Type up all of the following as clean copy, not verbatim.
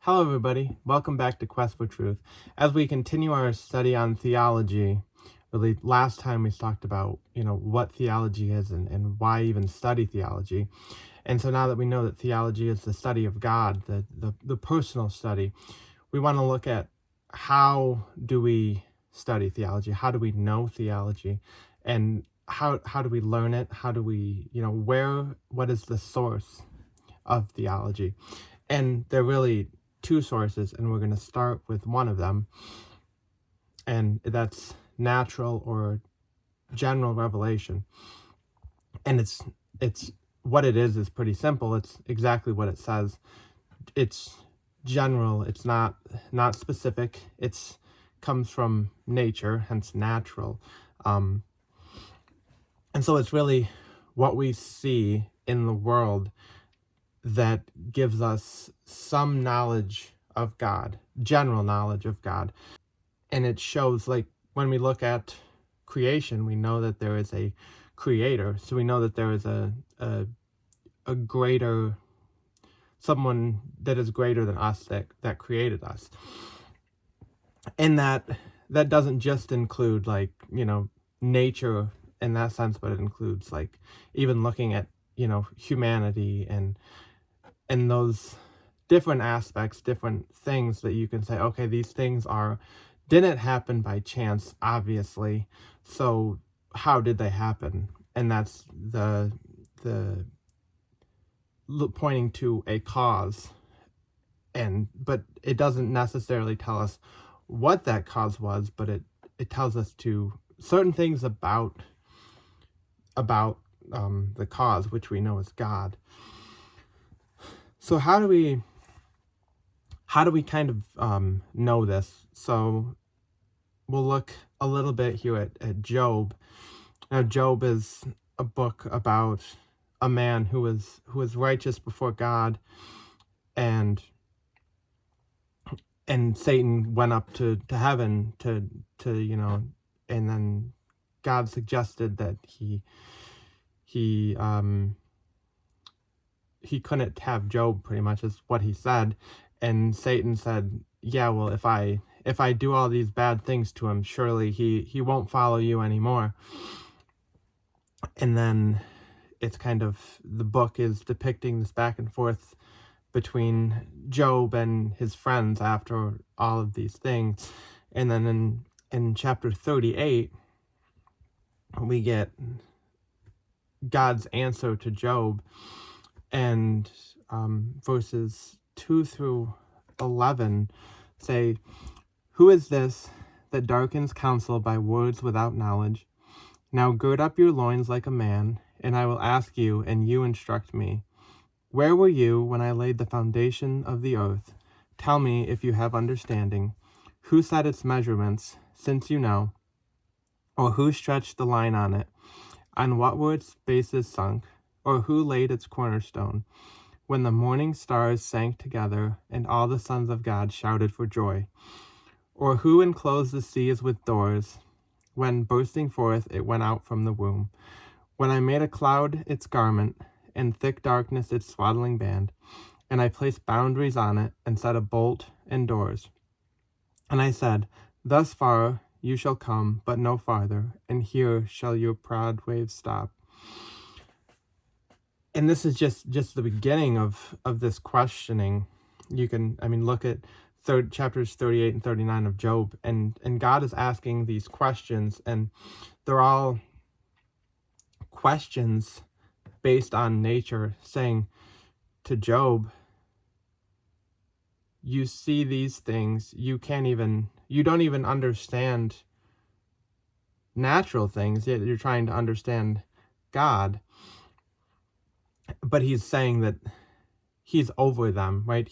Hello, everybody. Welcome back to Quest for Truth. As we continue our study on theology, really, last time we talked about, what theology is and why even study theology. And so now that we know that theology is the study of God, the personal study, we want to look at how do we study theology? How do we know theology? And how do we learn it? How do we, what is the source of theology? And they're really two sources, and we're going to start with one of them, and that's natural or general revelation. And it's what it is pretty simple. It's exactly what it says. It's general. It's not specific. It's comes from nature, hence natural. And so it's really what we see in the world that gives us some knowledge of God, general knowledge of God. And it shows, like, when we look at creation, we know that there is a creator. So we know that there is a greater, someone that is greater than us that created us. And that doesn't just include, like, nature in that sense, but it includes, like, even looking at, humanity and those different aspects, different things that you can say, okay, these things didn't happen by chance, obviously. So how did they happen? And that's the pointing to a cause. But it doesn't necessarily tell us what that cause was, but it tells us to certain things about the cause, which we know is God. So how do we kind of know this? So we'll look a little bit here at Job. Now, Job is a book about a man who was righteous before God, and Satan went up to heaven to and then God suggested that he couldn't have Job, pretty much is what he said. And Satan said, yeah, well, if I do all these bad things to him, surely he won't follow you anymore. And then it's kind of, the book is depicting this back and forth between Job and his friends after all of these things. And then in chapter 38, we get God's answer to Job. And verses 2 through 11 say, "Who is this that darkens counsel by words without knowledge? Now gird up your loins like a man, and I will ask you, and you instruct me. Where were you when I laid the foundation of the earth? Tell me if you have understanding. Who set its measurements, since you know? Or who stretched the line on it? On what were its bases sunk? Or who laid its cornerstone? When the morning stars sank together, and all the sons of God shouted for joy? Or who enclosed the seas with doors? When bursting forth it went out from the womb. When I made a cloud its garment, and thick darkness its swaddling band, and I placed boundaries on it, and set a bolt and doors. And I said, thus far you shall come, but no farther, and here shall your proud waves stop." And this is just the beginning of this questioning. You can, look at chapters 38 and 39 of Job, and God is asking these questions, and they're all questions based on nature, saying to Job, you see these things, you don't even understand natural things, yet you're trying to understand God. But he's saying that he's over them, right?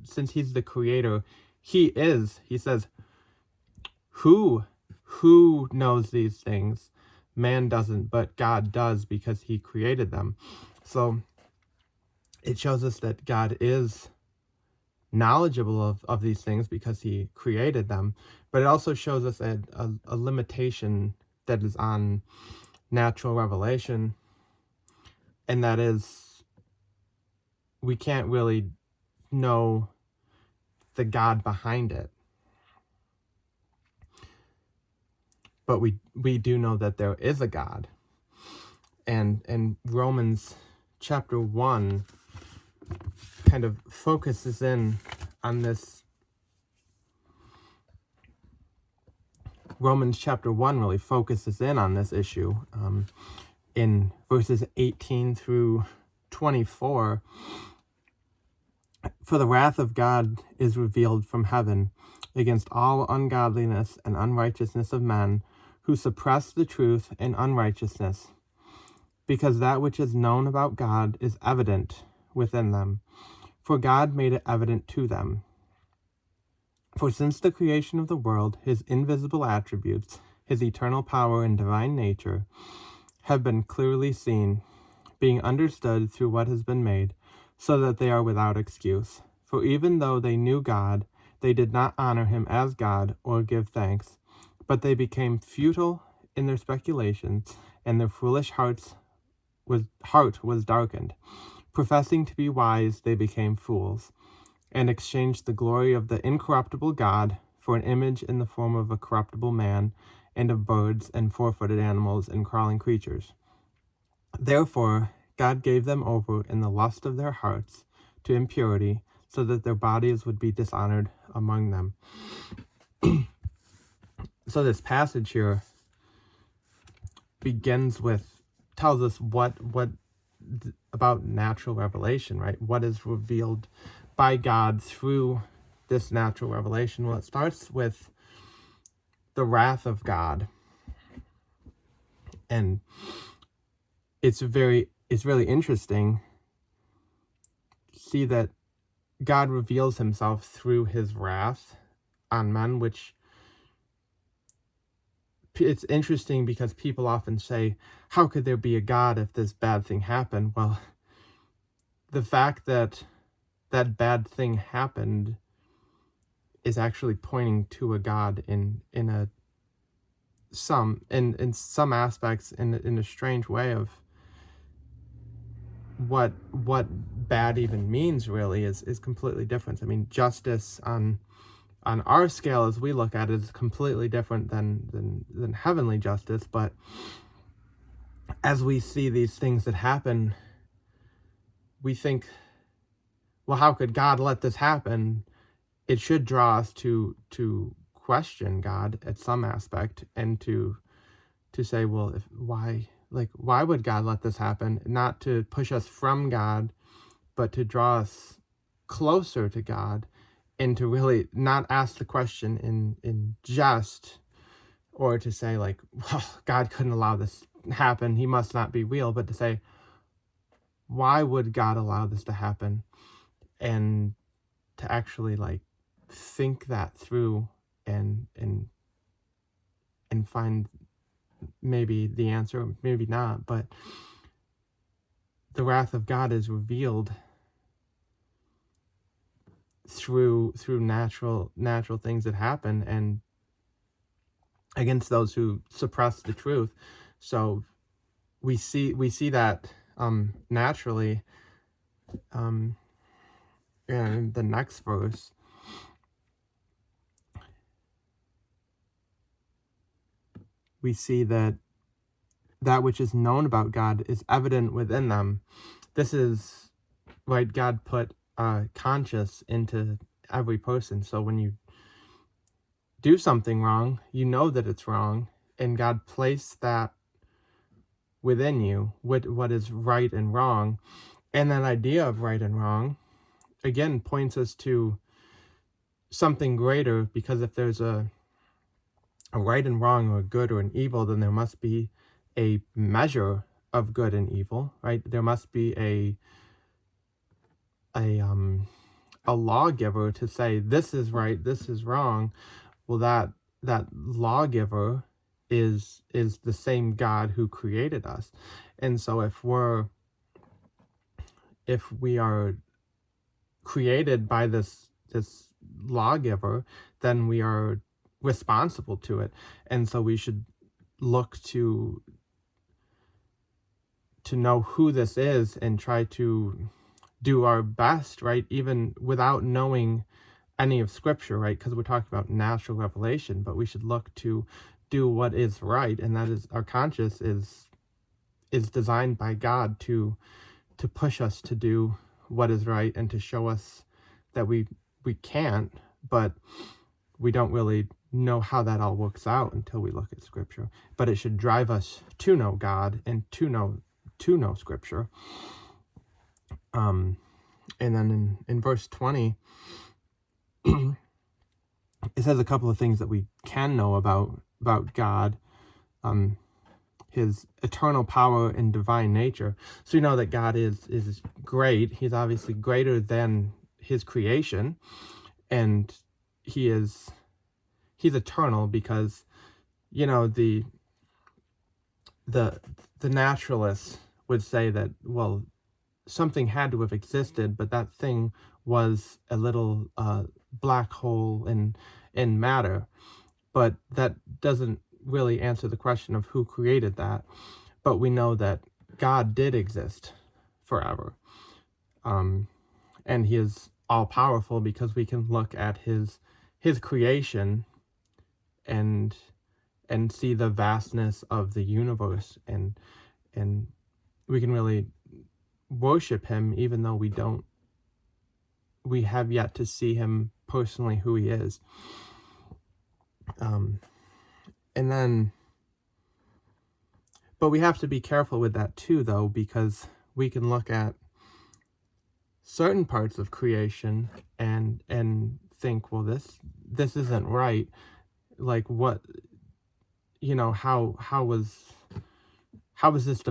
Since he's the creator, he says, who knows these things? Man doesn't, but God does, because he created them. So it shows us that God is knowledgeable of these things because he created them. But it also shows us a limitation that is on natural revelation, and that is, we can't really know the God behind it. But we do know that there is a God. And Romans chapter 1 kind of focuses in on this. Romans chapter 1 really focuses in on this issue. In verses 18 through 24, for the wrath of God is revealed from heaven against all ungodliness and unrighteousness of men who suppress the truth in unrighteousness, because that which is known about God is evident within them, for God made it evident to them. For since the creation of the world, his invisible attributes, his eternal power and divine nature, have been clearly seen, being understood through what has been made, so that they are without excuse. For even though they knew God, they did not honor him as God or give thanks, but they became futile in their speculations, and their foolish heart was darkened. Professing to be wise, they became fools, and exchanged the glory of the incorruptible God for an image in the form of a corruptible man, and of birds and four-footed animals and crawling creatures. Therefore God gave them over in the lust of their hearts to impurity, so that their bodies would be dishonored among them. So this passage here tells us what about natural revelation, right? What is revealed by God through this natural revelation? Well, it starts with the wrath of God. And it's really interesting to see that God reveals himself through his wrath on men, which it's interesting because people often say, how could there be a God if this bad thing happened? Well, the fact that that bad thing happened is actually pointing to a God in some aspects in a strange way of what bad even means. Really is completely different. I mean, justice on our scale as we look at it is completely different than heavenly justice, but as we see these things that happen, we think, well, how could God let this happen? It should draw us to question God at some aspect, and to say, well, why would God let this happen? Not to push us from God, but to draw us closer to God, and to really not ask the question in jest, or to say like, well, God couldn't allow this to happen, he must not be real, but to say, why would God allow this to happen? And to actually like think that through and find maybe the answer, maybe not, but the wrath of God is revealed through natural things that happen, and against those who suppress the truth. So we see that naturally in the next verse. We see that which is known about God is evident within them. This is right. God put conscience into every person. So when you do something wrong, you know that it's wrong, and God placed that within you, what is right and wrong. And that idea of right and wrong, again, points us to something greater, because if there's a right and wrong, or good or an evil, then there must be a measure of good and evil, right? There must be a lawgiver to say this is right, this is wrong. Well, that lawgiver is the same God who created us. And so if we are created by this lawgiver, then we are responsible to it. And so we should look to know who this is and try to do our best, right? Even without knowing any of Scripture, right? Because we're talking about natural revelation, but we should look to do what is right, and that is our conscience is designed by God to push us to do what is right and to show us that we can't, but we don't really know how that all works out until we look at Scripture. But it should drive us to know God and to know Scripture. And then in verse 20, it says a couple of things that we can know about God, his eternal power and divine nature. So you know that God is great. He's obviously greater than his creation, and he's eternal because, you know, the naturalists would say that, well, something had to have existed, but that thing was a little black hole in matter. But that doesn't really answer the question of who created that. But we know that God did exist forever. And he is all powerful because we can look at his creation and see the vastness of the universe, and we can really worship him even though we have yet to see him personally, who he is. And then, but we have to be careful with that too, though, because we can look at certain parts of creation and think, well, this isn't right. Like, what, you know, how was this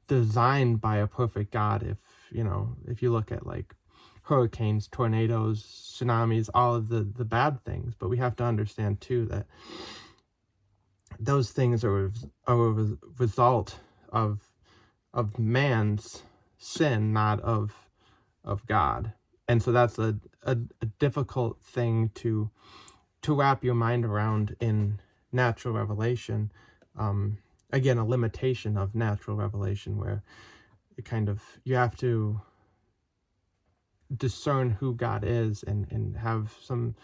designed by a perfect God? If, you know, if you look at like hurricanes, tornadoes, tsunamis, all of the bad things. But we have to understand too that those things are a result of man's sin, not of God. And so that's a difficult thing to wrap your mind around in natural revelation. Again, a limitation of natural revelation, where it kind of, you have to discern who God is and have some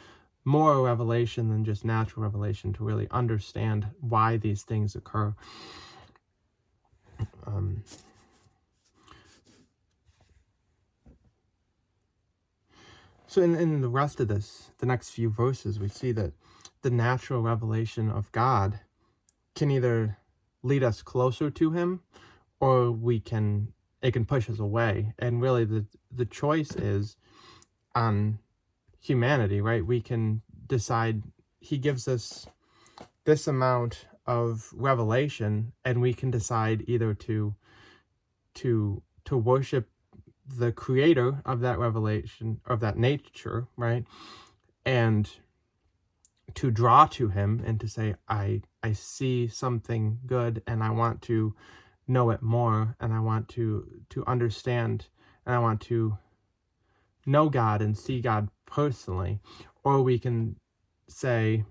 more revelation than just natural revelation to really understand why these things occur. So in the rest of this, the next few verses, we see that the natural revelation of God can either lead us closer to him, or it can push us away. And really the choice is on humanity, right? We can decide. He gives us this amount of revelation, and we can decide either to worship the creator of that revelation, of that nature, right? And to draw to him and to say, I see something good and I want to know it more, and I want to understand, and I want to know God and see God personally. Or we can say,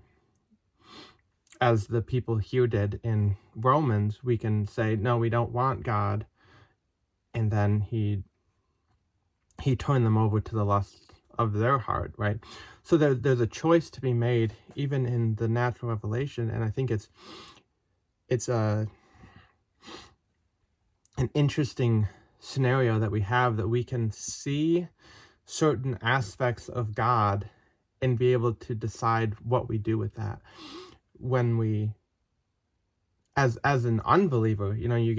as the people here did in Romans, we can say, no, we don't want God, and then he turned them over to the lust of their heart, right? So there's a choice to be made even in the natural revelation, and I think it's an interesting scenario that we have, that we can see certain aspects of God and be able to decide what we do with that. When we, as an unbeliever, you know, you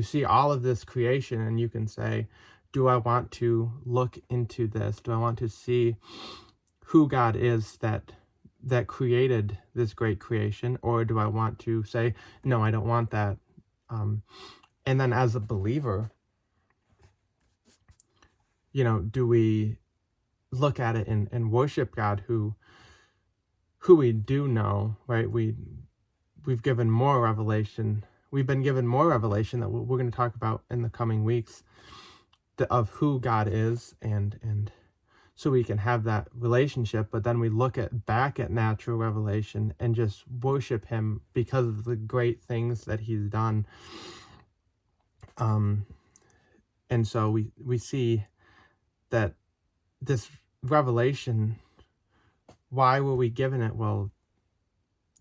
see all of this creation, and you can say, do I want to look into this? Do I want to see who God is that created this great creation? Or do I want to say, no, I don't want that? And then as a believer, you know, do we look at it and worship God who we do know, right? We've given more revelation. We've been given more revelation that we're going to talk about in the coming weeks, of who God is, and so we can have that relationship. But then we look back at natural revelation and just worship him because of the great things that he's done. And so we see that this revelation, why were we given it? Well,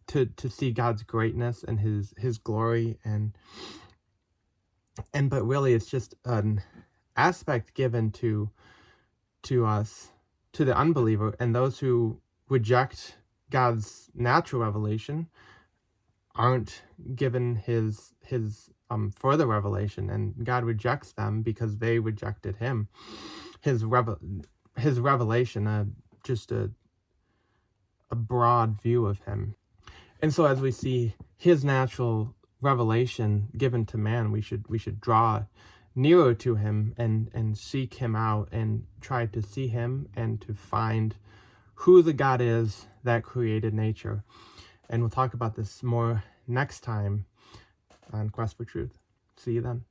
to see God's greatness and his glory, and but really it's just an aspect given to us, to the unbeliever, and those who reject God's natural revelation aren't given his further revelation, and God rejects them because they rejected him. His revelation, just a broad view of him. And so as we see his natural revelation given to man, we should draw nearer to him and seek him out and try to see him and to find who the God is that created nature. And we'll talk about this more next time on Quest for Truth. See you then.